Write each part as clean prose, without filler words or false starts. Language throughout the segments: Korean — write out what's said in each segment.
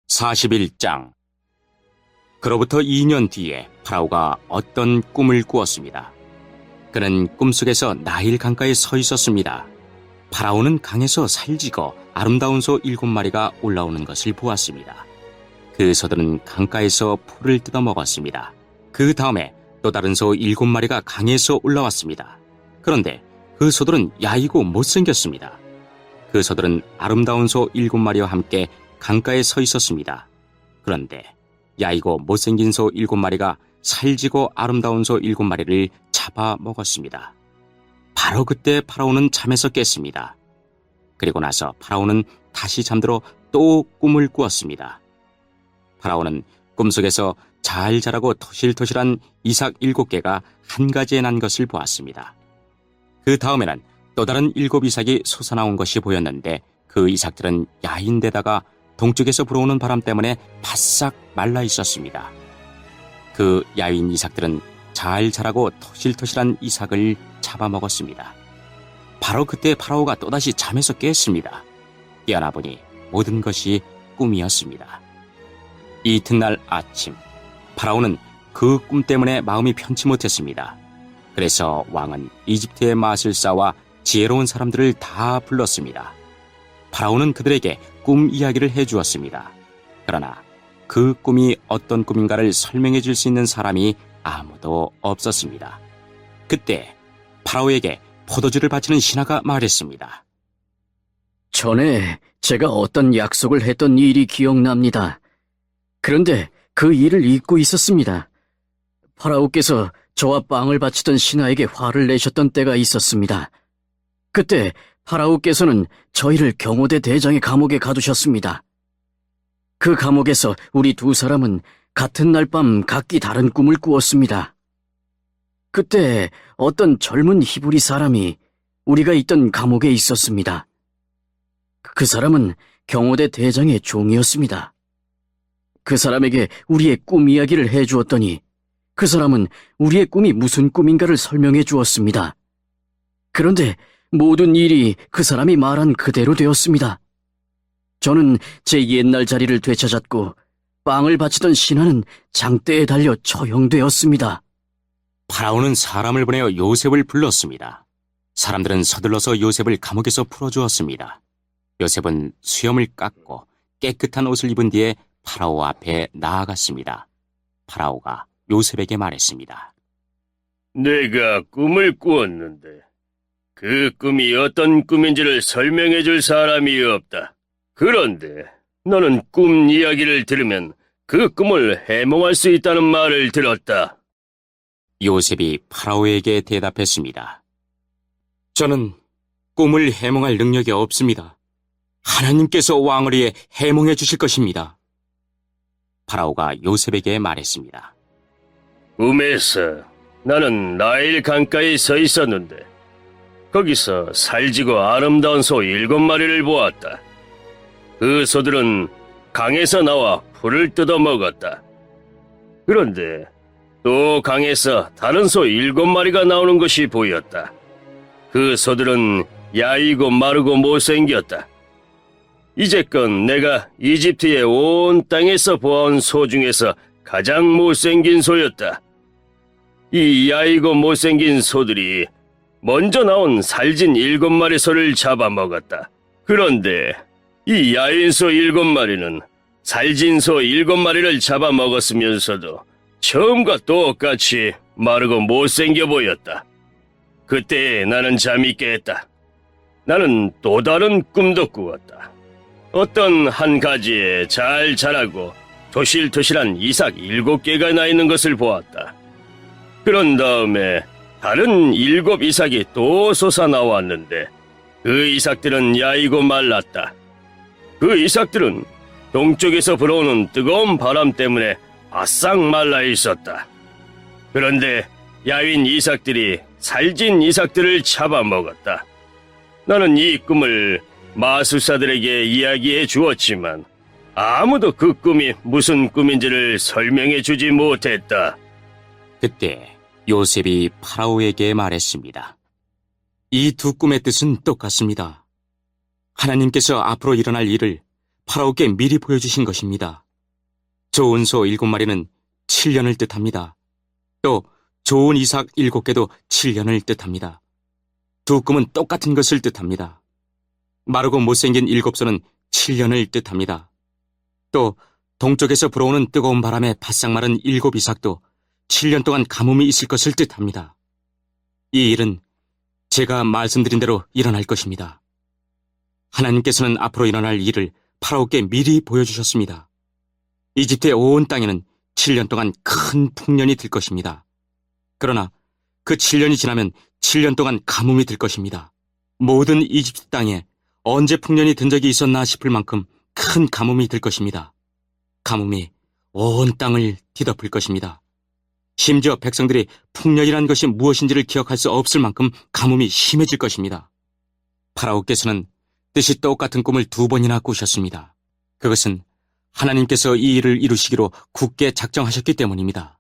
41장. 그로부터 2년 뒤에 파라오가 어떤 꿈을 꾸었습니다. 그는 꿈속에서 나일 강가에 서 있었습니다. 파라오는 강에서 살지고 아름다운 소 7마리가 올라오는 것을 보았습니다. 그 소들은 강가에서 풀을 뜯어 먹었습니다. 그 다음에 또 다른 소 7마리가 강에서 올라왔습니다. 그런데 그 소들은 야이고 못생겼습니다. 그 소들은 아름다운 소 7마리와 함께 강가에 서 있었습니다. 그런데 야이고 못생긴 소 7마리가 살지고 아름다운 소 7마리를 잡아먹었습니다. 바로 그때 파라오는 잠에서 깼습니다. 그리고 나서 파라오는 다시 잠들어 또 꿈을 꾸었습니다. 파라오는 꿈속에서 잘 자라고 토실토실한 이삭 7개가 한 가지에 난 것을 보았습니다. 그 다음에는 또 다른 7 이삭이 솟아나온 것이 보였는데 그 이삭들은 야인데다가 동쪽에서 불어오는 바람 때문에 바싹 말라 있었습니다. 그 야윈 이삭들은 잘 자라고 토실토실한 이삭을 잡아먹었습니다. 바로 그때 파라오가 또다시 잠에서 깼습니다. 깨어나 보니 모든 것이 꿈이었습니다. 이튿날 아침, 파라오는 그 꿈 때문에 마음이 편치 못했습니다. 그래서 왕은 이집트의 마술사와 지혜로운 사람들을 다 불렀습니다. 파라오는 그들에게 꿈 이야기를 해주었습니다. 그러나 그 꿈이 어떤 꿈인가를 설명해 줄 수 있는 사람이 아무도 없었습니다. 그때 파라오에게 포도주를 바치는 신하가 말했습니다. 전에 제가 어떤 약속을 했던 일이 기억납니다. 그런데 그 일을 잊고 있었습니다. 파라오께서 저와 빵을 바치던 신하에게 화를 내셨던 때가 있었습니다. 그때 파라오께서는 저희를 경호대 대장의 감옥에 가두셨습니다. 그 감옥에서 우리 두 사람은 같은 날 밤 각기 다른 꿈을 꾸었습니다. 그때 어떤 젊은 히브리 사람이 우리가 있던 감옥에 있었습니다. 그 사람은 경호대 대장의 종이었습니다. 그 사람에게 우리의 꿈 이야기를 해주었더니 그 사람은 우리의 꿈이 무슨 꿈인가를 설명해 주었습니다. 그런데 모든 일이 그 사람이 말한 그대로 되었습니다. 저는 제 옛날 자리를 되찾았고 빵을 바치던 신하는 장대에 달려 처형되었습니다. 파라오는 사람을 보내어 요셉을 불렀습니다. 사람들은 서둘러서 요셉을 감옥에서 풀어주었습니다. 요셉은 수염을 깎고 깨끗한 옷을 입은 뒤에 파라오 앞에 나아갔습니다. 파라오가 요셉에게 말했습니다. 내가 꿈을 꾸었는데 그 꿈이 어떤 꿈인지를 설명해 줄 사람이 없다. 그런데 너는 꿈 이야기를 들으면 그 꿈을 해몽할 수 있다는 말을 들었다. 요셉이 파라오에게 대답했습니다. 저는 꿈을 해몽할 능력이 없습니다. 하나님께서 왕을 위해 해몽해 주실 것입니다. 파라오가 요셉에게 말했습니다. 꿈에서 나는 나일 강가에 서 있었는데 거기서 살지고 아름다운 소 7마리를 보았다. 그 소들은 강에서 나와 풀을 뜯어 먹었다. 그런데 또 강에서 다른 소 7마리가 나오는 것이 보였다. 그 소들은 야이고 마르고 못생겼다. 이제껏 내가 이집트의 온 땅에서 보아온 소 중에서 가장 못생긴 소였다. 이 야이고 못생긴 소들이 먼저 나온 살진 7마리 소를 잡아먹었다. 그런데 이 야인소 7마리는 살진 소 7마리를 잡아먹었으면서도 처음과 똑같이 마르고 못생겨 보였다. 그때 나는 잠이 깼다. 나는 또 다른 꿈도 꾸었다. 어떤 한 가지에 잘 자라고 토실토실한 이삭 7개가 나 있는 것을 보았다. 그런 다음에 다른 7 이삭이 또 솟아나왔는데 그 이삭들은 야이고 말랐다. 그 이삭들은 동쪽에서 불어오는 뜨거운 바람 때문에 바싹 말라 있었다. 그런데 야윈 이삭들이 살진 이삭들을 잡아먹었다. 나는 이 꿈을 마술사들에게 이야기해 주었지만 아무도 그 꿈이 무슨 꿈인지를 설명해 주지 못했다. 그때 요셉이 파라오에게 말했습니다. 이 두 꿈의 뜻은 똑같습니다. 하나님께서 앞으로 일어날 일을 파라오께 미리 보여주신 것입니다. 좋은 소 7마리는 7년을 뜻합니다. 또 좋은 이삭 7개도 7년을 뜻합니다. 두 꿈은 똑같은 것을 뜻합니다. 마르고 못생긴 7소는 7년을 뜻합니다. 또 동쪽에서 불어오는 뜨거운 바람에 바싹 마른 7 이삭도 7년 동안 가뭄이 있을 것을 뜻합니다. 이 일은 제가 말씀드린 대로 일어날 것입니다. 하나님께서는 앞으로 일어날 일을 파라오께 미리 보여주셨습니다. 이집트의 온 땅에는 7년 동안 큰 풍년이 들 것입니다. 그러나 그 7년이 지나면 7년 동안 가뭄이 들 것입니다. 모든 이집트 땅에 언제 풍년이 든 적이 있었나 싶을 만큼 큰 가뭄이 들 것입니다. 가뭄이 온 땅을 뒤덮을 것입니다. 심지어 백성들이 풍년이란 것이 무엇인지를 기억할 수 없을 만큼 가뭄이 심해질 것입니다. 파라오께서는 뜻이 똑같은 꿈을 2번이나 꾸셨습니다. 그것은 하나님께서 이 일을 이루시기로 굳게 작정하셨기 때문입니다.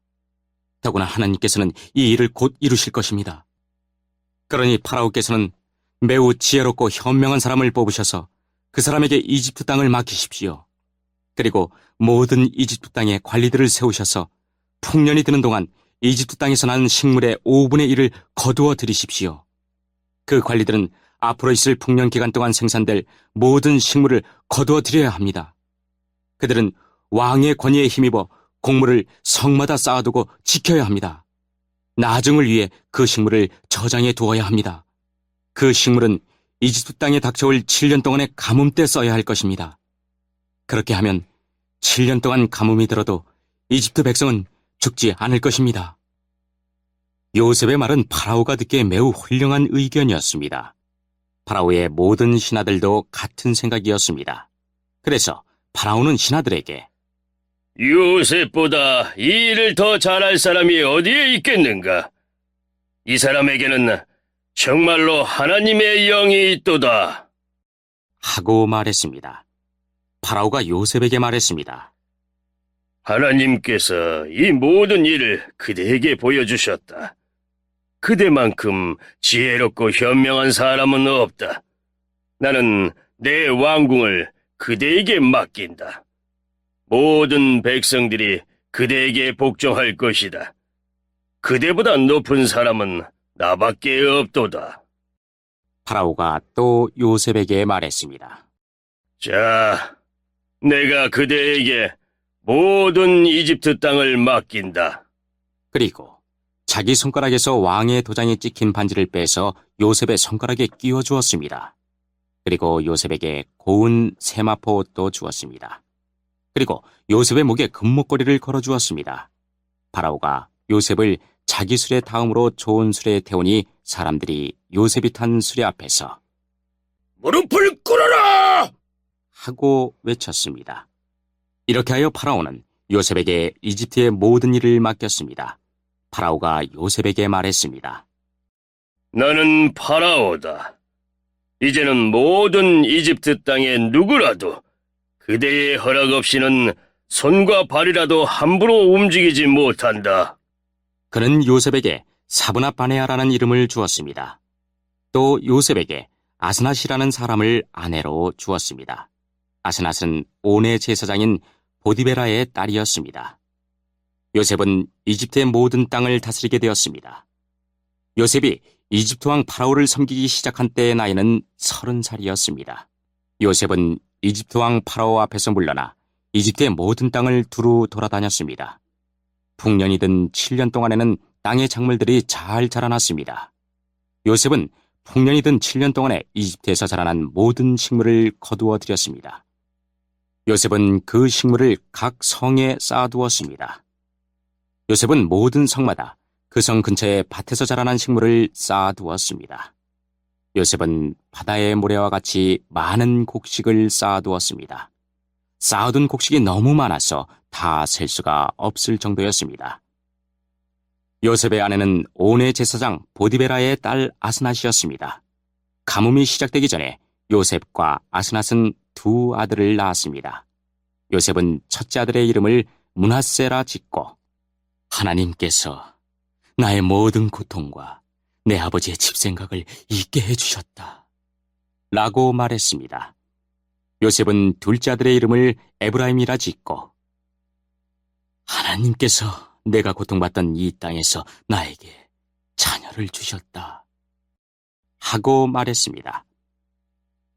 더구나 하나님께서는 이 일을 곧 이루실 것입니다. 그러니 파라오께서는 매우 지혜롭고 현명한 사람을 뽑으셔서 그 사람에게 이집트 땅을 맡기십시오. 그리고 모든 이집트 땅에 관리들을 세우셔서 풍년이 드는 동안 이집트 땅에서 나는 식물의 5분의 1을 거두어 들이십시오. 그 관리들은 앞으로 있을 풍년 기간 동안 생산될 모든 식물을 거두어 들여야 합니다. 그들은 왕의 권위에 힘입어 곡물을 성마다 쌓아두고 지켜야 합니다. 나중을 위해 그 식물을 저장해 두어야 합니다. 그 식물은 이집트 땅에 닥쳐올 7년 동안의 가뭄 때 써야 할 것입니다. 그렇게 하면 7년 동안 가뭄이 들어도 이집트 백성은 죽지 않을 것입니다. 요셉의 말은 파라오가 듣기에 매우 훌륭한 의견이었습니다. 파라오의 모든 신하들도 같은 생각이었습니다. 그래서 파라오는 신하들에게 요셉보다 이 일을 더 잘할 사람이 어디에 있겠는가? 이 사람에게는 정말로 하나님의 영이 있도다. 하고 말했습니다. 파라오가 요셉에게 말했습니다. 하나님께서 이 모든 일을 그대에게 보여주셨다. 그대만큼 지혜롭고 현명한 사람은 없다. 나는 내 왕궁을 그대에게 맡긴다. 모든 백성들이 그대에게 복종할 것이다. 그대보다 높은 사람은 나밖에 없도다. 파라오가 또 요셉에게 말했습니다. 자, 내가 그대에게 모든 이집트 땅을 맡긴다. 그리고 자기 손가락에서 왕의 도장이 찍힌 반지를 빼서 요셉의 손가락에 끼워 주었습니다. 그리고 요셉에게 고운 세마포 옷도 주었습니다. 그리고 요셉의 목에 금목걸이를 걸어 주었습니다. 파라오가 요셉을 자기 수레 다음으로 좋은 수레에 태우니 사람들이 요셉이 탄 수레 앞에서 무릎을 꿇어라! 하고 외쳤습니다. 이렇게 하여 파라오는 요셉에게 이집트의 모든 일을 맡겼습니다. 파라오가 요셉에게 말했습니다. 나는 파라오다. 이제는 모든 이집트 땅에 누구라도 그대의 허락 없이는 손과 발이라도 함부로 움직이지 못한다. 그는 요셉에게 사브나 바네아라는 이름을 주었습니다. 또 요셉에게 아스낫이라는 사람을 아내로 주었습니다. 아스낫은 온의 제사장인 보디베라의 딸이었습니다. 요셉은 이집트의 모든 땅을 다스리게 되었습니다. 요셉이 이집트 왕 파라오를 섬기기 시작한 때의 나이는 30살이었습니다. 요셉은 이집트 왕 파라오 앞에서 물러나 이집트의 모든 땅을 두루 돌아다녔습니다. 풍년이 든 7년 동안에는 땅의 작물들이 잘 자라났습니다. 요셉은 풍년이 든 7년 동안에 이집트에서 자라난 모든 식물을 거두어 들였습니다. 요셉은 그 식물을 각 성에 쌓아두었습니다. 요셉은 모든 성마다 그 성 근처에 밭에서 자라난 식물을 쌓아두었습니다. 요셉은 바다의 모래와 같이 많은 곡식을 쌓아두었습니다. 쌓아둔 곡식이 너무 많아서 다 셀 수가 없을 정도였습니다. 요셉의 아내는 온의 제사장 보디베라의 딸 아스낫이었습니다. 가뭄이 시작되기 전에 요셉과 아스낫은 두 아들을 낳았습니다. 요셉은 첫째 아들의 이름을 므낫세라 짓고 하나님께서 나의 모든 고통과 내 아버지의 집 생각을 잊게 해주셨다 라고 말했습니다. 요셉은 둘째 아들의 이름을 에브라임이라 짓고 하나님께서 내가 고통받던 이 땅에서 나에게 자녀를 주셨다 하고 말했습니다.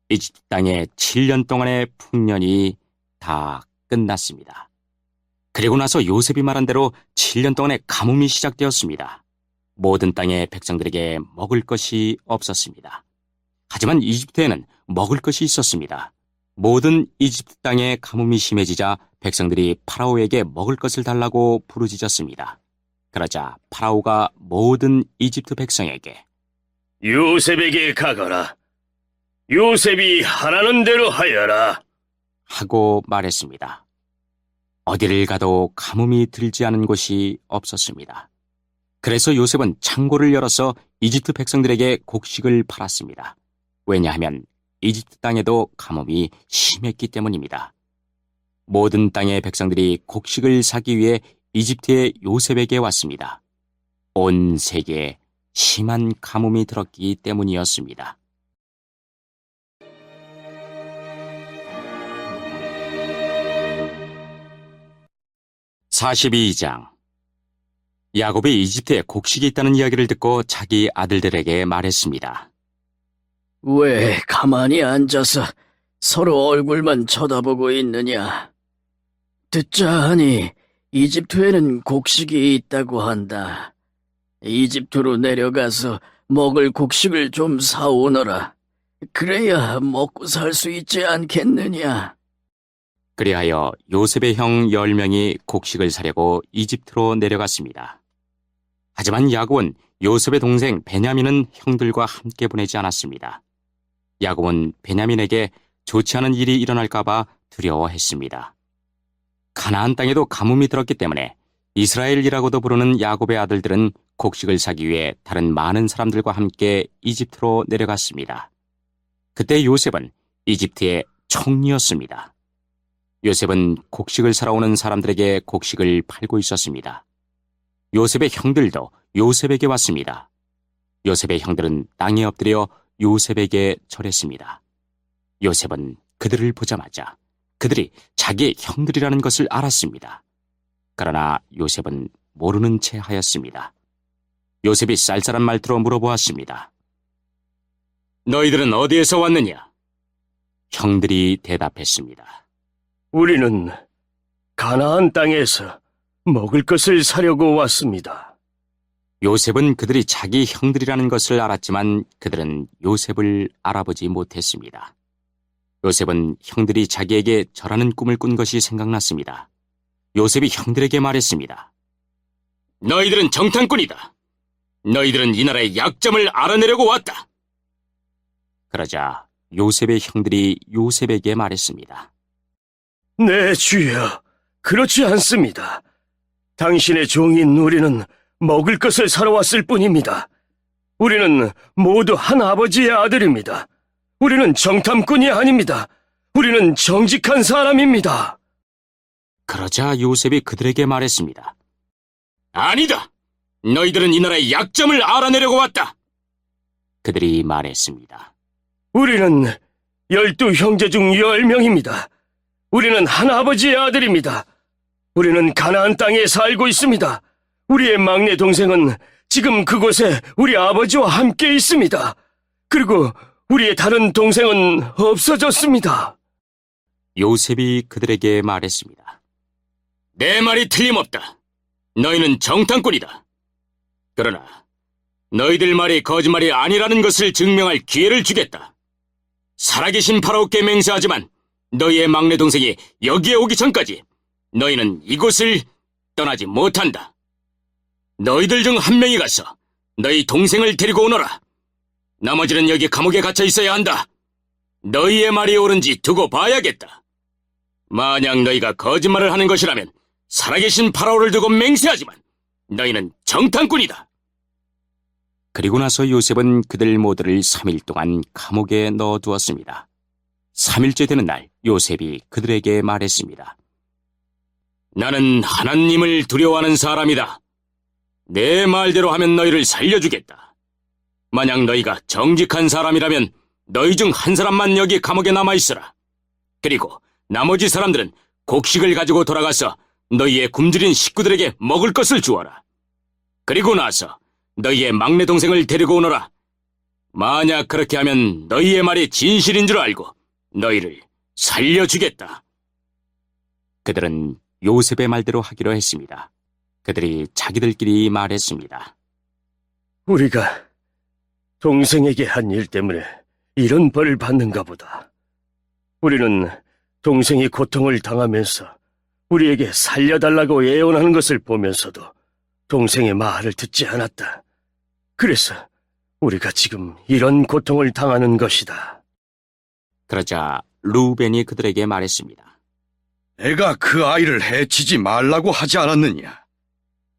이집트 땅에 7년 동안의 풍년이 다 끝났습니다. 그리고 나서 요셉이 말한 대로 7년 동안의 가뭄이 시작되었습니다. 모든 땅의 백성들에게 먹을 것이 없었습니다. 하지만 이집트에는 먹을 것이 있었습니다. 모든 이집트 땅에 가뭄이 심해지자 백성들이 파라오에게 먹을 것을 달라고 부르짖었습니다. 그러자 파라오가 모든 이집트 백성에게 요셉에게 가거라. 요셉이 하라는 대로 하여라. 하고 말했습니다. 어디를 가도 가뭄이 들지 않은 곳이 없었습니다. 그래서 요셉은 창고를 열어서 이집트 백성들에게 곡식을 팔았습니다. 왜냐하면 이집트 땅에도 가뭄이 심했기 때문입니다. 모든 땅의 백성들이 곡식을 사기 위해 이집트의 요셉에게 왔습니다. 온 세계에 심한 가뭄이 들었기 때문이었습니다. (42장) 야곱이 이집트에 곡식이 있다는 이야기를 듣고 자기 아들들에게 말했습니다. 왜 가만히 앉아서 서로 얼굴만 쳐다보고 있느냐? 듣자 하니 이집트에는 곡식이 있다고 한다. 이집트로 내려가서 먹을 곡식을 좀 사오너라. 그래야 먹고 살 수 있지 않겠느냐? 그리하여 요셉의 형 10명이 곡식을 사려고 이집트로 내려갔습니다. 하지만 야곱은 요셉의 동생 베냐민은 형들과 함께 보내지 않았습니다. 야곱은 베냐민에게 좋지 않은 일이 일어날까봐 두려워했습니다. 가나안 땅에도 가뭄이 들었기 때문에 이스라엘이라고도 부르는 야곱의 아들들은 곡식을 사기 위해 다른 많은 사람들과 함께 이집트로 내려갔습니다. 그때 요셉은 이집트의 총리였습니다. 요셉은 곡식을 사러 오는 사람들에게 곡식을 팔고 있었습니다. 요셉의 형들도 요셉에게 왔습니다. 요셉의 형들은 땅에 엎드려 요셉에게 절했습니다. 요셉은 그들을 보자마자 그들이 자기의 형들이라는 것을 알았습니다. 그러나 요셉은 모르는 채 하였습니다. 요셉이 쌀쌀한 말투로 물어보았습니다. 너희들은 어디에서 왔느냐? 형들이 대답했습니다. 우리는 가나안 땅에서 먹을 것을 사려고 왔습니다. 요셉은 그들이 자기 형들이라는 것을 알았지만 그들은 요셉을 알아보지 못했습니다. 요셉은 형들이 자기에게 절하는 꿈을 꾼 것이 생각났습니다. 요셉이 형들에게 말했습니다. 너희들은 정탐꾼이다. 너희들은 이 나라의 약점을 알아내려고 왔다. 그러자 요셉의 형들이 요셉에게 말했습니다. 네, 주여. 그렇지 않습니다. 당신의 종인 우리는 먹을 것을 사러 왔을 뿐입니다. 우리는 모두 한 아버지의 아들입니다. 우리는 정탐꾼이 아닙니다. 우리는 정직한 사람입니다. 그러자 요셉이 그들에게 말했습니다. 아니다. 너희들은 이 나라의 약점을 알아내려고 왔다. 그들이 말했습니다. 우리는 12 형제 중 10명입니다. 우리는 한 아버지의 아들입니다. 우리는 가나안 땅에 살고 있습니다. 우리의 막내 동생은 지금 그곳에 우리 아버지와 함께 있습니다. 그리고 우리의 다른 동생은 없어졌습니다. 요셉이 그들에게 말했습니다. 내 말이 틀림없다. 너희는 정탐꾼이다. 그러나 너희들 말이 거짓말이 아니라는 것을 증명할 기회를 주겠다. 살아계신 파라오께 맹세하지만 너희의 막내 동생이 여기에 오기 전까지 너희는 이곳을 떠나지 못한다. 너희들 중 한 명이 가서 너희 동생을 데리고 오너라. 나머지는 여기 감옥에 갇혀 있어야 한다. 너희의 말이 옳은지 두고 봐야겠다. 만약 너희가 거짓말을 하는 것이라면 살아계신 파라오를 두고 맹세하지만 너희는 정탐꾼이다. 그리고 나서 요셉은 그들 모두를 3일 동안 감옥에 넣어두었습니다. 3일째 되는 날 요셉이 그들에게 말했습니다. 나는 하나님을 두려워하는 사람이다. 내 말대로 하면 너희를 살려주겠다. 만약 너희가 정직한 사람이라면 너희 중 한 사람만 여기 감옥에 남아있어라. 그리고 나머지 사람들은 곡식을 가지고 돌아가서 너희의 굶주린 식구들에게 먹을 것을 주어라. 그리고 나서 너희의 막내 동생을 데리고 오너라. 만약 그렇게 하면 너희의 말이 진실인 줄 알고 너희를 살려주겠다. 그들은 요셉의 말대로 하기로 했습니다. 그들이 자기들끼리 말했습니다. 우리가 동생에게 한 일 때문에 이런 벌을 받는가 보다. 우리는 동생이 고통을 당하면서 우리에게 살려달라고 애원하는 것을 보면서도 동생의 말을 듣지 않았다. 그래서 우리가 지금 이런 고통을 당하는 것이다. 그러자 루벤이 그들에게 말했습니다. 내가 그 아이를 해치지 말라고 하지 않았느냐?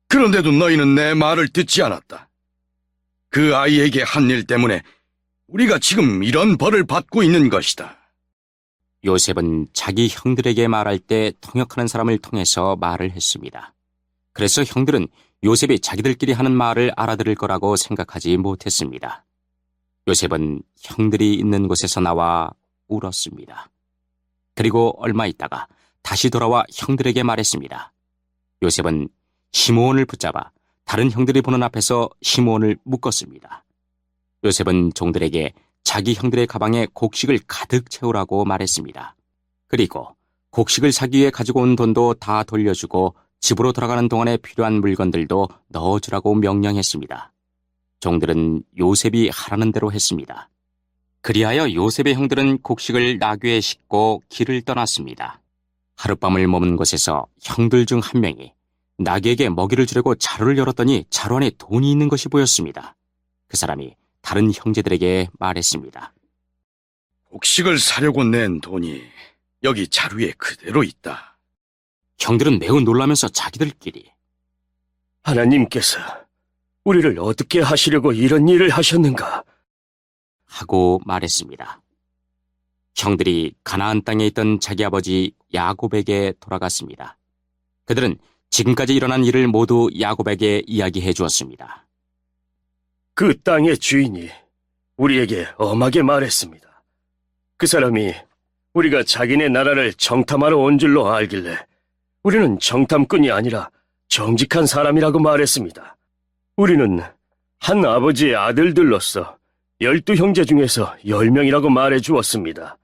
그런데도 너희는 내 말을 듣지 않았다. 그 아이에게 한 일 때문에 우리가 지금 이런 벌을 받고 있는 것이다. 요셉은 자기 형들에게 말할 때 통역하는 사람을 통해서 말을 했습니다. 그래서 형들은 요셉이 자기들끼리 하는 말을 알아들을 거라고 생각하지 못했습니다. 요셉은 형들이 있는 곳에서 나와 울었습니다. 그리고 얼마 있다가 다시 돌아와 형들에게 말했습니다. 요셉은 시므온을 붙잡아 다른 형들이 보는 앞에서 시므온을 묶었습니다. 요셉은 종들에게 자기 형들의 가방에 곡식을 가득 채우라고 말했습니다. 그리고 곡식을 사기 위해 가지고 온 돈도 다 돌려주고 집으로 돌아가는 동안에 필요한 물건들도 넣어주라고 명령했습니다. 종들은 요셉이 하라는 대로 했습니다. 그리하여 요셉의 형들은 곡식을 나귀에 싣고 길을 떠났습니다. 하룻밤을 머문 곳에서 형들 중 한 명이 나귀에게 먹이를 주려고 자루를 열었더니 자루 안에 돈이 있는 것이 보였습니다. 그 사람이 다른 형제들에게 말했습니다. 곡식을 사려고 낸 돈이 여기 자루에 그대로 있다. 형들은 매우 놀라면서 자기들끼리 하나님께서 우리를 어떻게 하시려고 이런 일을 하셨는가? 하고 말했습니다. 형들이 가나안 땅에 있던 자기 아버지 야곱에게 돌아갔습니다. 그들은 지금까지 일어난 일을 모두 야곱에게 이야기해 주었습니다. 그 땅의 주인이 우리에게 엄하게 말했습니다. 그 사람이 우리가 자기네 나라를 정탐하러 온 줄로 알길래 우리는 정탐꾼이 아니라 정직한 사람이라고 말했습니다. 우리는 한 아버지의 아들들로서 12형제 중에서 10명이라고 말해 주었습니다.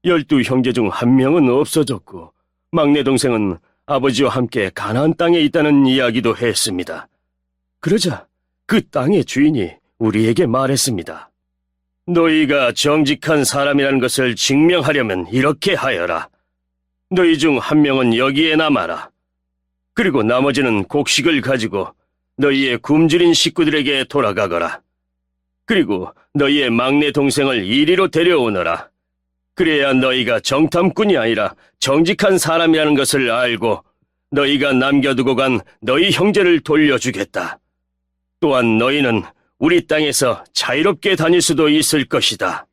12형제 중 한 명은 없어졌고 막내 동생은 아버지와 함께 가나안 땅에 있다는 이야기도 했습니다. 그러자 그 땅의 주인이 우리에게 말했습니다. 너희가 정직한 사람이라는 것을 증명하려면 이렇게 하여라. 너희 중 한 명은 여기에 남아라. 그리고 나머지는 곡식을 가지고 너희의 굶주린 식구들에게 돌아가거라. 그리고 너희의 막내 동생을 이리로 데려오너라. 그래야 너희가 정탐꾼이 아니라 정직한 사람이라는 것을 알고 너희가 남겨두고 간 너희 형제를 돌려주겠다. 또한 너희는 우리 땅에서 자유롭게 다닐 수도 있을 것이다.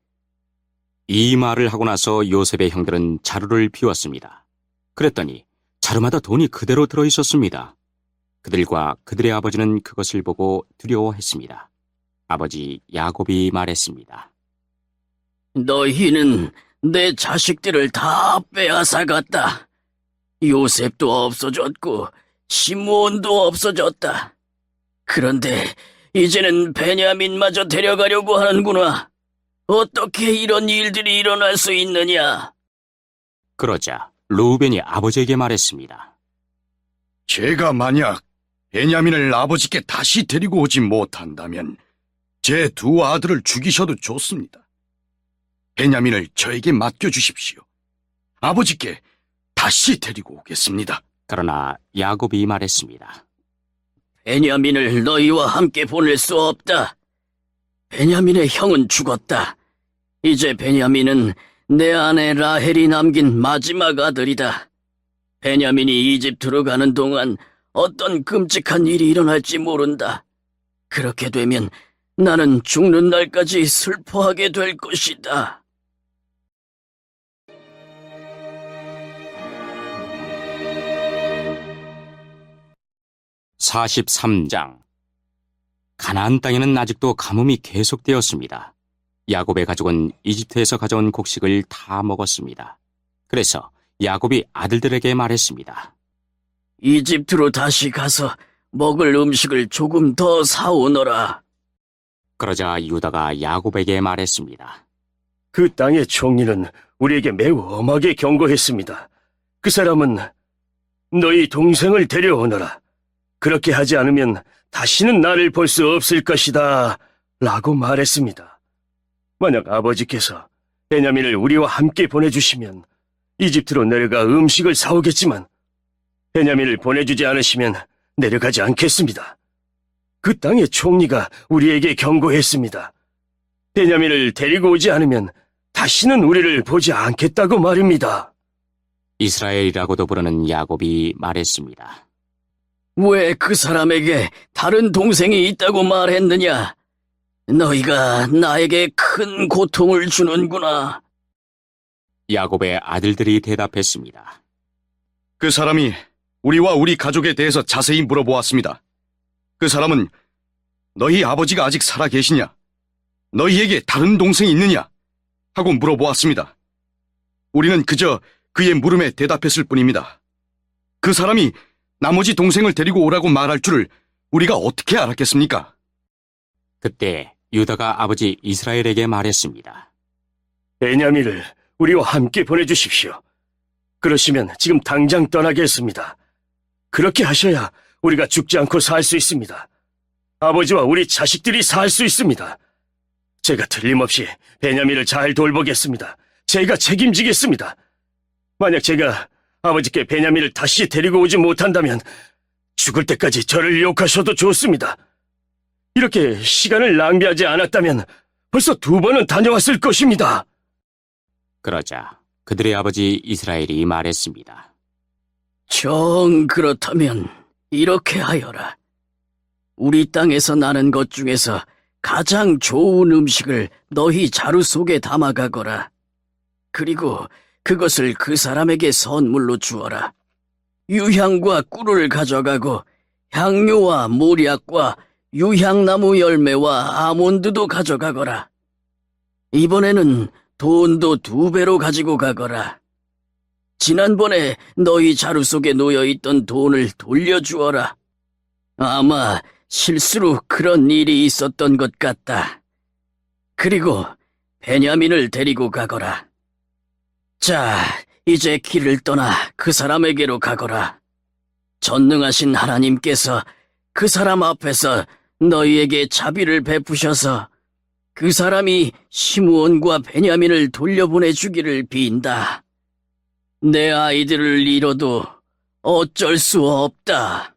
이 말을 하고 나서 요셉의 형들은 자루를 비웠습니다. 그랬더니 자루마다 돈이 그대로 들어있었습니다. 그들과 그들의 아버지는 그것을 보고 두려워했습니다. 아버지 야곱이 말했습니다. 너희는 내 자식들을 다 빼앗아갔다. 요셉도 없어졌고 시므온도 없어졌다. 그런데 이제는 베냐민마저 데려가려고 하는구나. 어떻게 이런 일들이 일어날 수 있느냐? 그러자 루벤이 아버지에게 말했습니다. 제가 만약 베냐민을 아버지께 다시 데리고 오지 못한다면 제 두 아들을 죽이셔도 좋습니다. 베냐민을 저에게 맡겨주십시오. 아버지께 다시 데리고 오겠습니다. 그러나 야곱이 말했습니다. 베냐민을 너희와 함께 보낼 수 없다. 베냐민의 형은 죽었다. 이제 베냐민은 내 아내 라헬이 남긴 마지막 아들이다. 베냐민이 이집트로 가는 동안 어떤 끔찍한 일이 일어날지 모른다. 그렇게 되면 나는 죽는 날까지 슬퍼하게 될 것이다. (43장) 가나안 땅에는 아직도 가뭄이 계속되었습니다. 야곱의 가족은 이집트에서 가져온 곡식을 다 먹었습니다. 그래서 야곱이 아들들에게 말했습니다. 이집트로 다시 가서 먹을 음식을 조금 더 사오너라. 그러자 유다가 야곱에게 말했습니다. 그 땅의 총리는 우리에게 매우 엄하게 경고했습니다. 그 사람은 너희 동생을 데려오너라. 그렇게 하지 않으면 다시는 나를 볼 수 없을 것이다. 라고 말했습니다. 만약 아버지께서 베냐민을 우리와 함께 보내주시면 이집트로 내려가 음식을 사오겠지만 베냐민을 보내주지 않으시면 내려가지 않겠습니다. 그 땅의 총리가 우리에게 경고했습니다. 베냐민을 데리고 오지 않으면 다시는 우리를 보지 않겠다고 말입니다. 이스라엘이라고도 부르는 야곱이 말했습니다. 왜 그 사람에게 다른 동생이 있다고 말했느냐? 너희가 나에게 큰 고통을 주는구나. 야곱의 아들들이 대답했습니다. 그 사람이 우리와 우리 가족에 대해서 자세히 물어보았습니다. 그 사람은 너희 아버지가 아직 살아 계시냐? 너희에게 다른 동생이 있느냐? 하고 물어보았습니다. 우리는 그저 그의 물음에 대답했을 뿐입니다. 그 사람이 나머지 동생을 데리고 오라고 말할 줄을 우리가 어떻게 알았겠습니까? 그때 유다가 아버지 이스라엘에게 말했습니다. 베냐민을 우리와 함께 보내주십시오. 그러시면 지금 당장 떠나겠습니다. 그렇게 하셔야 우리가 죽지 않고 살 수 있습니다. 아버지와 우리 자식들이 살 수 있습니다. 제가 틀림없이 베냐민을 잘 돌보겠습니다. 제가 책임지겠습니다. 만약 제가 아버지께 베냐민을 다시 데리고 오지 못한다면 죽을 때까지 저를 욕하셔도 좋습니다. 이렇게 시간을 낭비하지 않았다면 벌써 2번은 다녀왔을 것입니다. 그러자 그들의 아버지 이스라엘이 말했습니다. 정 그렇다면 이렇게 하여라. 우리 땅에서 나는 것 중에서 가장 좋은 음식을 너희 자루 속에 담아가거라. 그리고 그것을 그 사람에게 선물로 주어라. 유향과 꿀을 가져가고 향료와 모략과 유향나무 열매와 아몬드도 가져가거라. 이번에는 돈도 2배로 가지고 가거라. 지난번에 너희 자루 속에 놓여있던 돈을 돌려주어라. 아마 실수로 그런 일이 있었던 것 같다. 그리고 베냐민을 데리고 가거라. 자, 이제 길을 떠나 그 사람에게로 가거라. 전능하신 하나님께서 그 사람 앞에서 너희에게 자비를 베푸셔서 그 사람이 시므온과 베냐민을 돌려보내주기를 빈다. 내 아이들을 잃어도 어쩔 수 없다.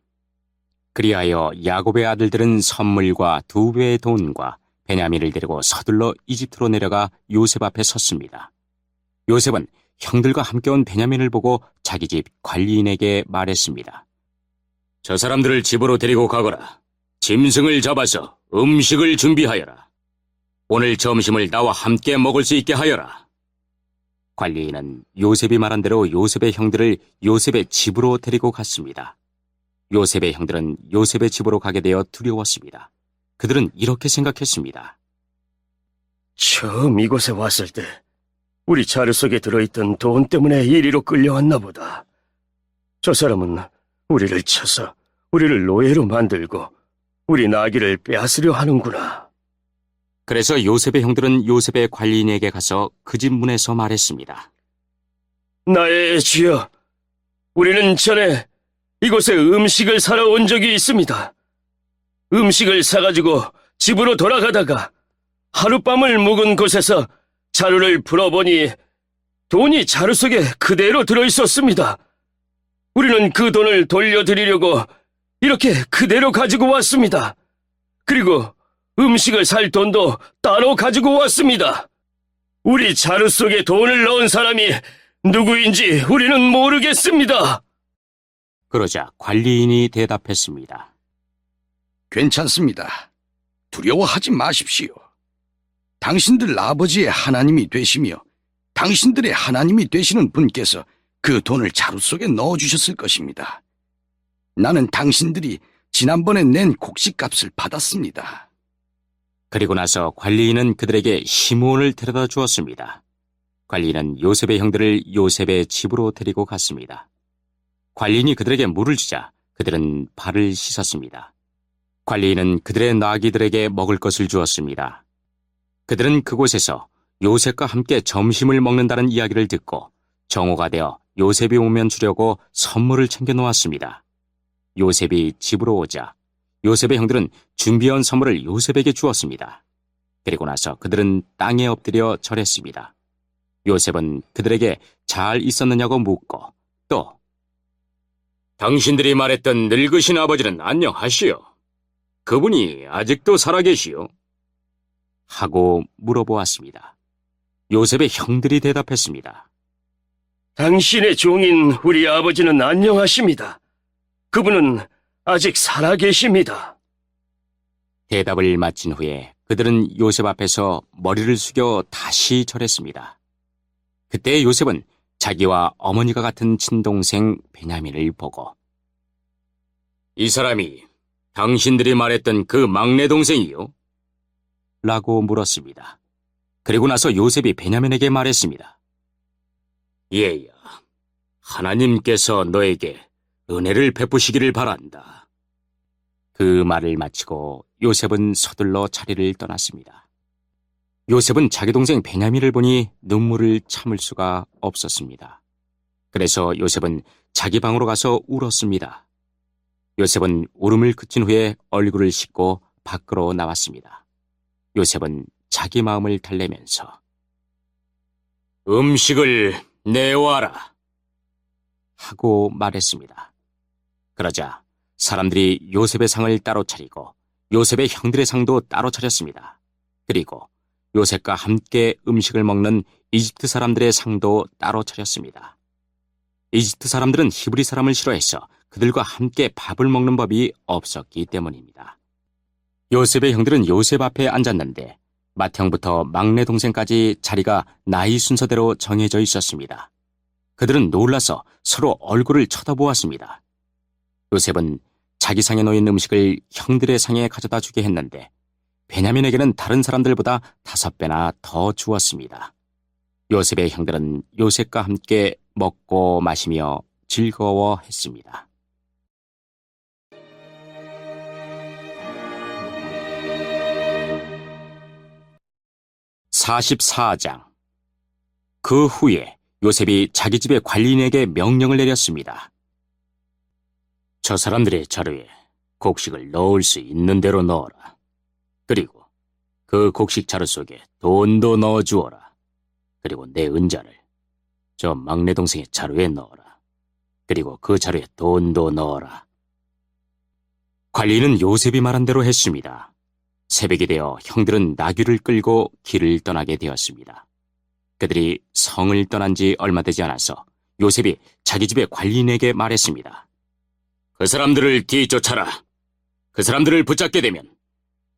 그리하여 야곱의 아들들은 선물과 2배의 돈과 베냐민을 데리고 서둘러 이집트로 내려가 요셉 앞에 섰습니다. 요셉은 형들과 함께 온 베냐민을 보고 자기 집 관리인에게 말했습니다. 저 사람들을 집으로 데리고 가거라. 짐승을 잡아서 음식을 준비하여라. 오늘 점심을 나와 함께 먹을 수 있게 하여라. 관리인은 요셉이 말한 대로 요셉의 형들을 요셉의 집으로 데리고 갔습니다. 요셉의 형들은 요셉의 집으로 가게 되어 두려웠습니다. 그들은 이렇게 생각했습니다. 처음 이곳에 왔을 때 우리 자루 속에 들어있던 돈 때문에 이리로 끌려왔나 보다. 저 사람은 우리를 쳐서 우리를 노예로 만들고 우리 나귀를 빼앗으려 하는구나. 그래서 요셉의 형들은 요셉의 관리인에게 가서 그 집 문에서 말했습니다. 나의 주여, 우리는 전에 이곳에 음식을 사러 온 적이 있습니다. 음식을 사가지고 집으로 돌아가다가 하룻밤을 묵은 곳에서 자루를 풀어보니 돈이 자루 속에 그대로 들어있었습니다. 우리는 그 돈을 돌려드리려고 이렇게 그대로 가지고 왔습니다. 그리고 음식을 살 돈도 따로 가지고 왔습니다. 우리 자루 속에 돈을 넣은 사람이 누구인지 우리는 모르겠습니다. 그러자 관리인이 대답했습니다. 괜찮습니다. 두려워하지 마십시오. 당신들 아버지의 하나님이 되시며 당신들의 하나님이 되시는 분께서 그 돈을 자루 속에 넣어주셨을 것입니다. 나는 당신들이 지난번에 낸 곡식값을 받았습니다. 그리고 나서 관리인은 그들에게 시므온을 데려다 주었습니다. 관리인은 요셉의 형들을 요셉의 집으로 데리고 갔습니다. 관리인이 그들에게 물을 주자 그들은 발을 씻었습니다. 관리인은 그들의 나귀들에게 먹을 것을 주었습니다. 그들은 그곳에서 요셉과 함께 점심을 먹는다는 이야기를 듣고 정오가 되어 요셉이 오면 주려고 선물을 챙겨 놓았습니다. 요셉이 집으로 오자 요셉의 형들은 준비한 선물을 요셉에게 주었습니다. 그리고 나서 그들은 땅에 엎드려 절했습니다. 요셉은 그들에게 잘 있었느냐고 묻고 또 당신들이 말했던 늙으신 아버지는 안녕하시오. 그분이 아직도 살아계시오. 하고 물어보았습니다. 요셉의 형들이 대답했습니다. 당신의 종인 우리 아버지는 안녕하십니다. 그분은 아직 살아계십니다. 대답을 마친 후에 그들은 요셉 앞에서 머리를 숙여 다시 절했습니다. 그때 요셉은 자기와 어머니가 같은 친동생 베냐민을 보고 이 사람이 당신들이 말했던 그 막내 동생이요? 라고 물었습니다. 그리고 나서 요셉이 베냐민에게 말했습니다. 얘야, 하나님께서 너에게 은혜를 베푸시기를 바란다. 그 말을 마치고 요셉은 서둘러 자리를 떠났습니다. 요셉은 자기 동생 베냐민을 보니 눈물을 참을 수가 없었습니다. 그래서 요셉은 자기 방으로 가서 울었습니다. 요셉은 울음을 그친 후에 얼굴을 씻고 밖으로 나왔습니다. 요셉은 자기 마음을 달래면서 음식을 내와라 하고 말했습니다. 그러자 사람들이 요셉의 상을 따로 차리고 요셉의 형들의 상도 따로 차렸습니다. 그리고 요셉과 함께 음식을 먹는 이집트 사람들의 상도 따로 차렸습니다. 이집트 사람들은 히브리 사람을 싫어해서 그들과 함께 밥을 먹는 법이 없었기 때문입니다. 요셉의 형들은 요셉 앞에 앉았는데 맏형부터 막내 동생까지 자리가 나이 순서대로 정해져 있었습니다. 그들은 놀라서 서로 얼굴을 쳐다보았습니다. 요셉은 자기 상에 놓인 음식을 형들의 상에 가져다 주게 했는데 베냐민에게는 다른 사람들보다 5배나 더 주었습니다. 요셉의 형들은 요셉과 함께 먹고 마시며 즐거워했습니다. 44장. 그 후에 요셉이 자기 집의 관리인에게 명령을 내렸습니다. 저 사람들의 자루에 곡식을 넣을 수 있는 대로 넣어라. 그리고 그 곡식 자루 속에 돈도 넣어주어라. 그리고 내 은자를 저 막내 동생의 자루에 넣어라. 그리고 그 자루에 돈도 넣어라. 관리인은 요셉이 말한 대로 했습니다. 새벽이 되어 형들은 나귀를 끌고 길을 떠나게 되었습니다. 그들이 성을 떠난 지 얼마 되지 않아서 요셉이 자기 집의 관리인에게 말했습니다. 그 사람들을 뒤쫓아라. 그 사람들을 붙잡게 되면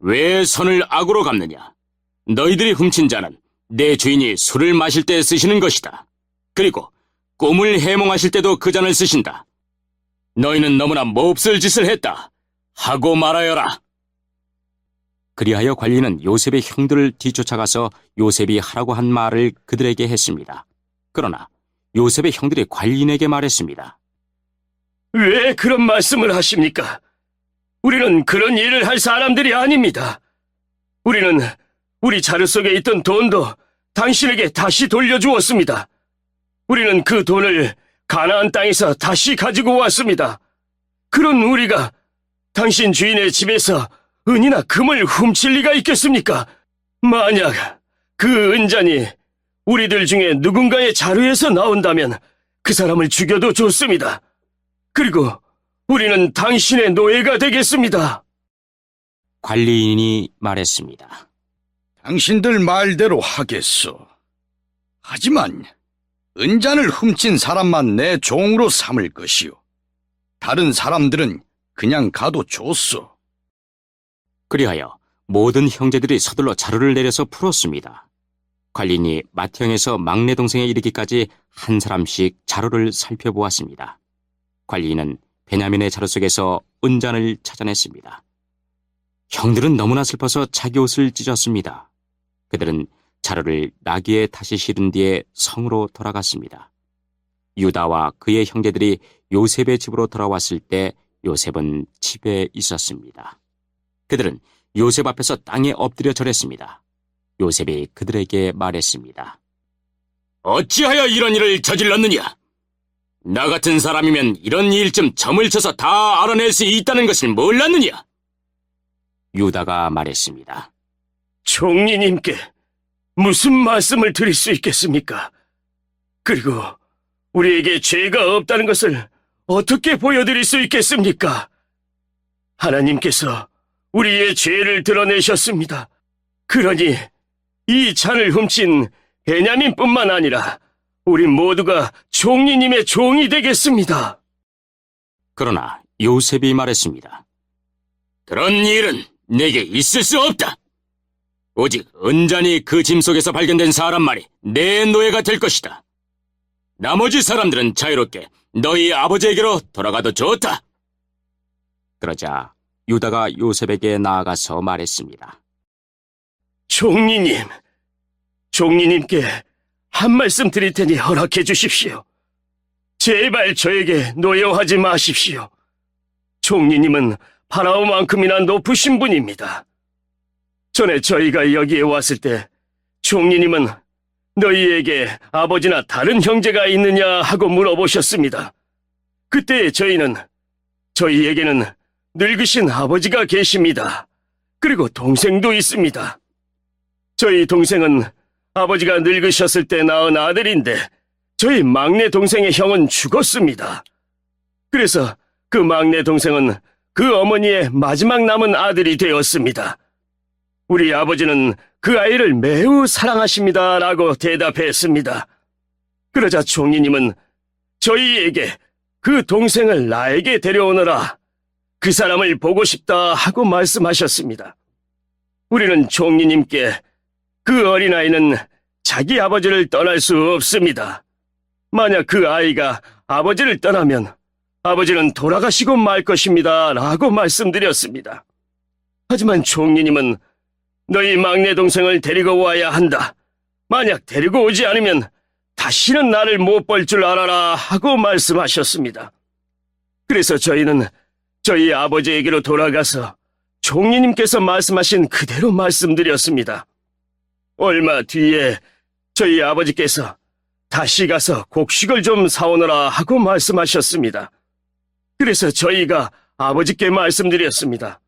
왜 선을 악으로 갚느냐? 너희들이 훔친 자는 내 주인이 술을 마실 때 쓰시는 것이다. 그리고 꿈을 해몽하실 때도 그 잔을 쓰신다. 너희는 너무나 몹쓸 짓을 했다. 하고 말하여라. 그리하여 관리는 요셉의 형들을 뒤쫓아가서 요셉이 하라고 한 말을 그들에게 했습니다. 그러나 요셉의 형들이 관리인에게 말했습니다. 왜 그런 말씀을 하십니까? 우리는 그런 일을 할 사람들이 아닙니다. 우리는 우리 자루 속에 있던 돈도 당신에게 다시 돌려주었습니다. 우리는 그 돈을 가나안 땅에서 다시 가지고 왔습니다. 그런 우리가 당신 주인의 집에서 은이나 금을 훔칠 리가 있겠습니까? 만약 그 은잔이 우리들 중에 누군가의 자루에서 나온다면 그 사람을 죽여도 좋습니다. 그리고 우리는 당신의 노예가 되겠습니다. 관리인이 말했습니다. 당신들 말대로 하겠소. 하지만 은잔을 훔친 사람만 내 종으로 삼을 것이요. 다른 사람들은 그냥 가도 좋소. 그리하여 모든 형제들이 서둘러 자루를 내려서 풀었습니다. 관리인이 맏형에서 막내 동생에 이르기까지 한 사람씩 자루를 살펴보았습니다. 관리인은 베냐민의 자루 속에서 은잔을 찾아냈습니다. 형들은 너무나 슬퍼서 자기 옷을 찢었습니다. 그들은 자루를 나귀에 다시 실은 뒤에 성으로 돌아갔습니다. 유다와 그의 형제들이 요셉의 집으로 돌아왔을 때 요셉은 집에 있었습니다. 그들은 요셉 앞에서 땅에 엎드려 절했습니다. 요셉이 그들에게 말했습니다. 어찌하여 이런 일을 저질렀느냐? 나 같은 사람이면 이런 일쯤 점을 쳐서 다 알아낼 수 있다는 것을 몰랐느냐? 유다가 말했습니다. 총리님께 무슨 말씀을 드릴 수 있겠습니까? 그리고 우리에게 죄가 없다는 것을 어떻게 보여드릴 수 있겠습니까? 하나님께서 우리의 죄를 드러내셨습니다. 그러니 이 잔을 훔친 베냐민뿐만 아니라 우리 모두가 총리님의 종이 되겠습니다. 그러나 요셉이 말했습니다. 그런 일은 내게 있을 수 없다. 오직 은잔이 그 짐 속에서 발견된 사람만이 내 노예가 될 것이다. 나머지 사람들은 자유롭게 너희 아버지에게로 돌아가도 좋다. 그러자 유다가 요셉에게 나아가서 말했습니다. 총리님께 한 말씀 드릴 테니 허락해 주십시오. 제발 저에게 노여워하지 마십시오. 총리님은 파라오만큼이나 높으신 분입니다. 전에 저희가 여기에 왔을 때 총리님은 너희에게 아버지나 다른 형제가 있느냐 하고 물어보셨습니다. 그때 저희에게는 늙으신 아버지가 계십니다. 그리고 동생도 있습니다. 저희 동생은 아버지가 늙으셨을 때 낳은 아들인데 저희 막내 동생의 형은 죽었습니다. 그래서 그 막내 동생은 그 어머니의 마지막 남은 아들이 되었습니다. 우리 아버지는 그 아이를 매우 사랑하십니다 라고 대답했습니다. 그러자 총리님은 저희에게 그 동생을 나에게 데려오너라. 그 사람을 보고 싶다 하고 말씀하셨습니다. 우리는 총리님께 그 어린아이는 자기 아버지를 떠날 수 없습니다. 만약 그 아이가 아버지를 떠나면 아버지는 돌아가시고 말 것입니다 라고 말씀드렸습니다. 하지만 총리님은 너희 막내 동생을 데리고 와야 한다. 만약 데리고 오지 않으면 다시는 나를 못 볼 줄 알아라 하고 말씀하셨습니다. 그래서 저희는 저희 아버지에게로 돌아가서 총리님께서 말씀하신 그대로 말씀드렸습니다. 얼마 뒤에 저희 아버지께서 다시 가서 곡식을 좀 사오너라 하고 말씀하셨습니다. 그래서 저희가 아버지께 말씀드렸습니다.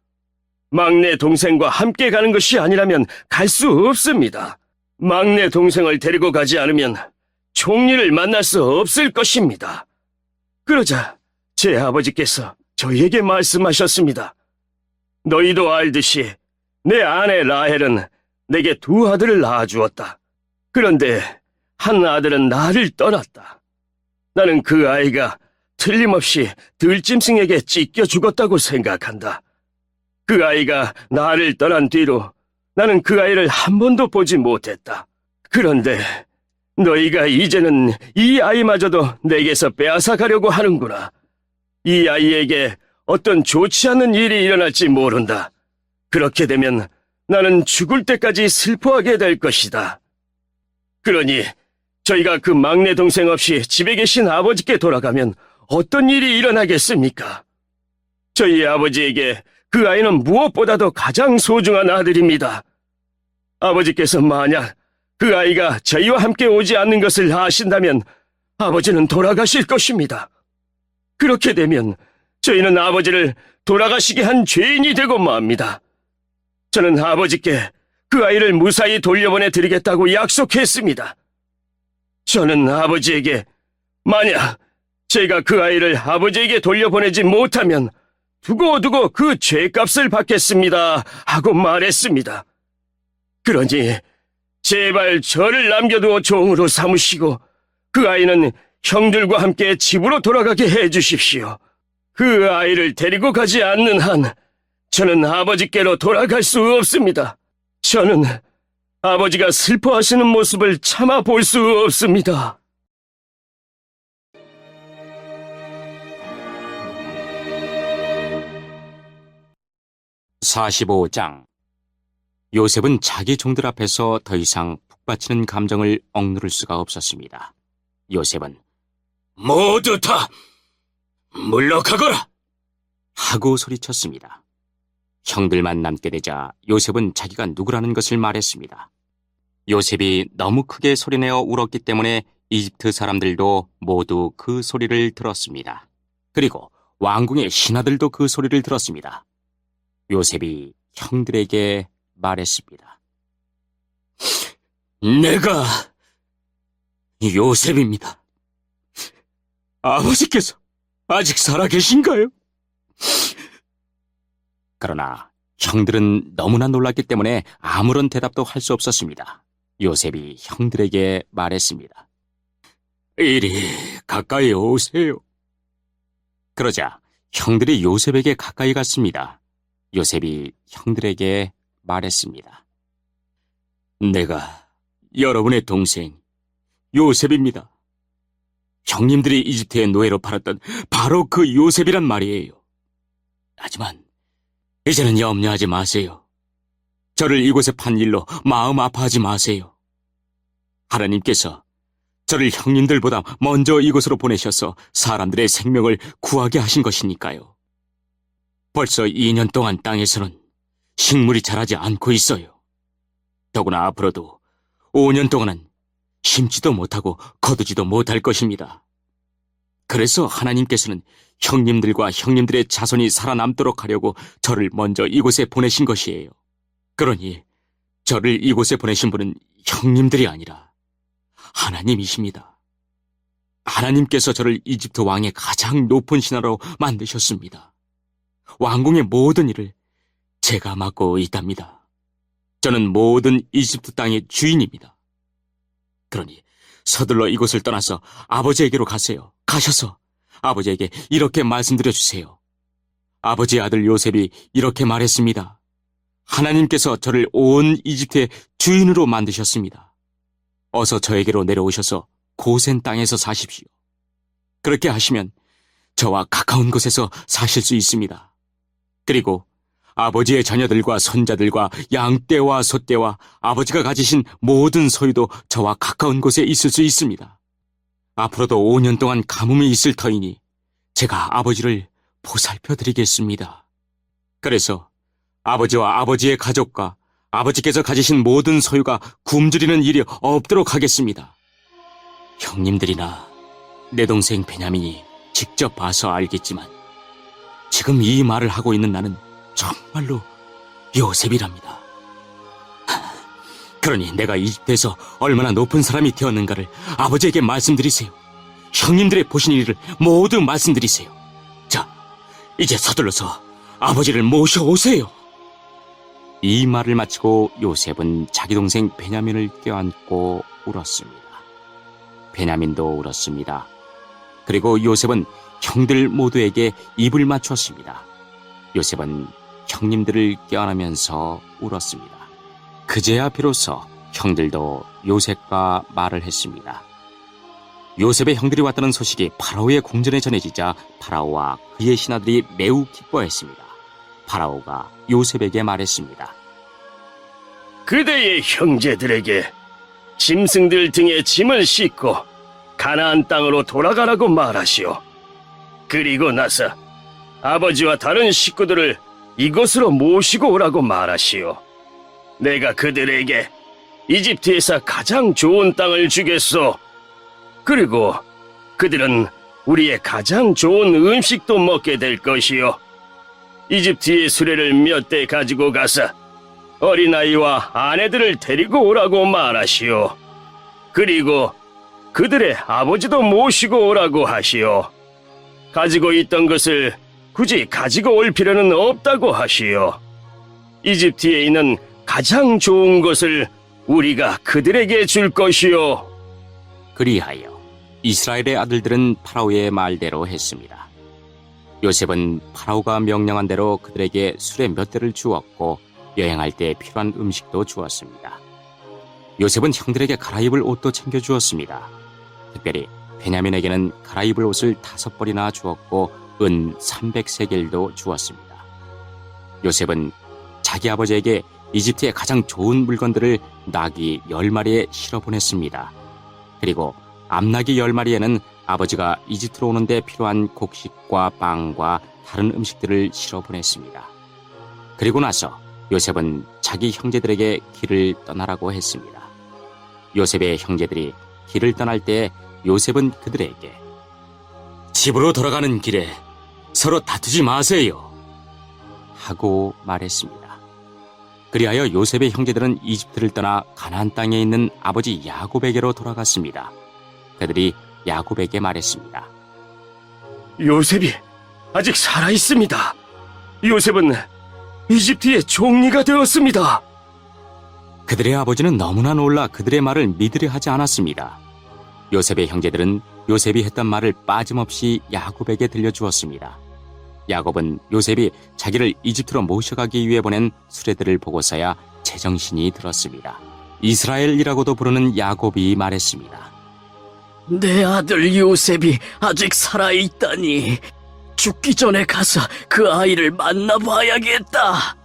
막내 동생과 함께 가는 것이 아니라면 갈 수 없습니다. 막내 동생을 데리고 가지 않으면 총리를 만날 수 없을 것입니다. 그러자 제 아버지께서 저희에게 말씀하셨습니다. 너희도 알듯이 내 아내 라헬은 내게 두 아들을 낳아주었다. 그런데 한 아들은 나를 떠났다. 나는 그 아이가 틀림없이 들짐승에게 찢겨 죽었다고 생각한다. 그 아이가 나를 떠난 뒤로 나는 그 아이를 한 번도 보지 못했다. 그런데 너희가 이제는 이 아이마저도 내게서 빼앗아 가려고 하는구나. 이 아이에게 어떤 좋지 않은 일이 일어날지 모른다. 그렇게 되면 나는 죽을 때까지 슬퍼하게 될 것이다. 그러니 저희가 그 막내 동생 없이 집에 계신 아버지께 돌아가면 어떤 일이 일어나겠습니까? 저희 아버지에게 그 아이는 무엇보다도 가장 소중한 아들입니다. 아버지께서 만약 그 아이가 저희와 함께 오지 않는 것을 아신다면 아버지는 돌아가실 것입니다. 그렇게 되면 저희는 아버지를 돌아가시게 한 죄인이 되고 맙니다. 저는 아버지께 그 아이를 무사히 돌려보내 드리겠다고 약속했습니다. 저는 아버지에게 만약 제가 그 아이를 아버지에게 돌려보내지 못하면 두고두고 그 죄값을 받겠습니다 하고 말했습니다. 그러니 제발 저를 남겨두어 종으로 삼으시고 그 아이는 형들과 함께 집으로 돌아가게 해주십시오. 그 아이를 데리고 가지 않는 한 저는 아버지께로 돌아갈 수 없습니다. 저는 아버지가 슬퍼하시는 모습을 참아 볼 수 없습니다. (45장) 요셉은 자기 종들 앞에서 더 이상 북받치는 감정을 억누를 수가 없었습니다. 요셉은 모두 다 물러가거라! 하고 소리쳤습니다. 형들만 남게 되자 요셉은 자기가 누구라는 것을 말했습니다. 요셉이 너무 크게 소리내어 울었기 때문에 이집트 사람들도 모두 그 소리를 들었습니다. 그리고 왕궁의 신하들도 그 소리를 들었습니다. 요셉이 형들에게 말했습니다. 내가 요셉입니다. 아버지께서 아직 살아계신가요? 그러나 형들은 너무나 놀랐기 때문에 아무런 대답도 할 수 없었습니다. 요셉이 형들에게 말했습니다. 이리 가까이 오세요. 그러자 형들이 요셉에게 가까이 갔습니다. 요셉이 형들에게 말했습니다. 내가 여러분의 동생 요셉입니다. 형님들이 이집트의 노예로 팔았던 바로 그 요셉이란 말이에요. 하지만 이제는 염려하지 마세요. 저를 이곳에 판 일로 마음 아파하지 마세요. 하나님께서 저를 형님들보다 먼저 이곳으로 보내셔서 사람들의 생명을 구하게 하신 것이니까요. 벌써 2년 동안 땅에서는 식물이 자라지 않고 있어요. 더구나 앞으로도 5년 동안은 심지도 못하고 거두지도 못할 것입니다. 그래서 하나님께서는 형님들과 형님들의 자손이 살아남도록 하려고 저를 먼저 이곳에 보내신 것이에요. 그러니 저를 이곳에 보내신 분은 형님들이 아니라 하나님이십니다. 하나님께서 저를 이집트 왕의 가장 높은 신하로 만드셨습니다. 왕궁의 모든 일을 제가 맡고 있답니다. 저는 모든 이집트 땅의 주인입니다. 그러니 서둘러 이곳을 떠나서 아버지에게로 가세요. 가셔서 아버지에게 이렇게 말씀드려 주세요. 아버지의 아들 요셉이 이렇게 말했습니다. 하나님께서 저를 온 이집트의 주인으로 만드셨습니다. 어서 저에게로 내려오셔서 고센 땅에서 사십시오. 그렇게 하시면 저와 가까운 곳에서 사실 수 있습니다. 그리고 아버지의 자녀들과 손자들과 양떼와 소떼와 아버지가 가지신 모든 소유도 저와 가까운 곳에 있을 수 있습니다. 앞으로도 5년 동안 가뭄이 있을 터이니 제가 아버지를 보살펴드리겠습니다. 그래서 아버지와 아버지의 가족과 아버지께서 가지신 모든 소유가 굶주리는 일이 없도록 하겠습니다. 형님들이나 내 동생 베냐민이 직접 봐서 알겠지만 지금 이 말을 하고 있는 나는 정말로 요셉이랍니다. 그러니 내가 이집트에서 얼마나 높은 사람이 되었는가를 아버지에게 말씀드리세요. 형님들의 보신 일을 모두 말씀드리세요. 자, 이제 서둘러서 아버지를 모셔오세요. 이 말을 마치고 요셉은 자기 동생 베냐민을 껴안고 울었습니다. 베냐민도 울었습니다. 그리고 요셉은 형들 모두에게 입을 맞췄습니다. 요셉은 형님들을 껴안으면서 울었습니다. 그제야 비로소 형들도 요셉과 말을 했습니다. 요셉의 형들이 왔다는 소식이 파라오의 궁전에 전해지자 파라오와 그의 신하들이 매우 기뻐했습니다. 파라오가 요셉에게 말했습니다. 그대의 형제들에게 짐승들 등에 짐을 싣고 가나안 땅으로 돌아가라고 말하시오. 그리고 나서 아버지와 다른 식구들을 이곳으로 모시고 오라고 말하시오. 내가 그들에게 이집트에서 가장 좋은 땅을 주겠소. 그리고 그들은 우리의 가장 좋은 음식도 먹게 될 것이요. 이집트의 수레를 몇 대 가지고 가서 어린아이와 아내들을 데리고 오라고 말하시오. 그리고 그들의 아버지도 모시고 오라고 하시오. 가지고 있던 것을 굳이 가지고 올 필요는 없다고 하시오. 이집트에 있는 가장 좋은 것을 우리가 그들에게 줄 것이오. 그리하여 이스라엘의 아들들은 파라오의 말대로 했습니다. 요셉은 파라오가 명령한 대로 그들에게 수레 몇 대를 주었고 여행할 때 필요한 음식도 주었습니다. 요셉은 형들에게 갈아입을 옷도 챙겨주었습니다. 특별히 베냐민에게는 갈아입을 옷을 5벌이나 주었고 은 300세겔도 주었습니다. 요셉은 자기 아버지에게 이집트의 가장 좋은 물건들을 나귀 10마리에 실어 보냈습니다. 그리고 암나귀 10마리에는 아버지가 이집트로 오는데 필요한 곡식과 빵과 다른 음식들을 실어 보냈습니다. 그리고 나서 요셉은 자기 형제들에게 길을 떠나라고 했습니다. 요셉의 형제들이 길을 떠날 때 요셉은 그들에게 집으로 돌아가는 길에 서로 다투지 마세요 하고 말했습니다. 그리하여 요셉의 형제들은 이집트를 떠나 가나안 땅에 있는 아버지 야곱에게로 돌아갔습니다. 그들이 야곱에게 말했습니다. 요셉이 아직 살아 있습니다. 요셉은 이집트의 총리가 되었습니다. 그들의 아버지는 너무나 놀라 그들의 말을 믿으려 하지 않았습니다. 요셉의 형제들은 요셉이 했던 말을 빠짐없이 야곱에게 들려주었습니다. 야곱은 요셉이 자기를 이집트로 모셔가기 위해 보낸 수레들을 보고서야 제정신이 들었습니다. 이스라엘이라고도 부르는 야곱이 말했습니다. 내 아들 요셉이 아직 살아있다니. 죽기 전에 가서 그 아이를 만나봐야겠다.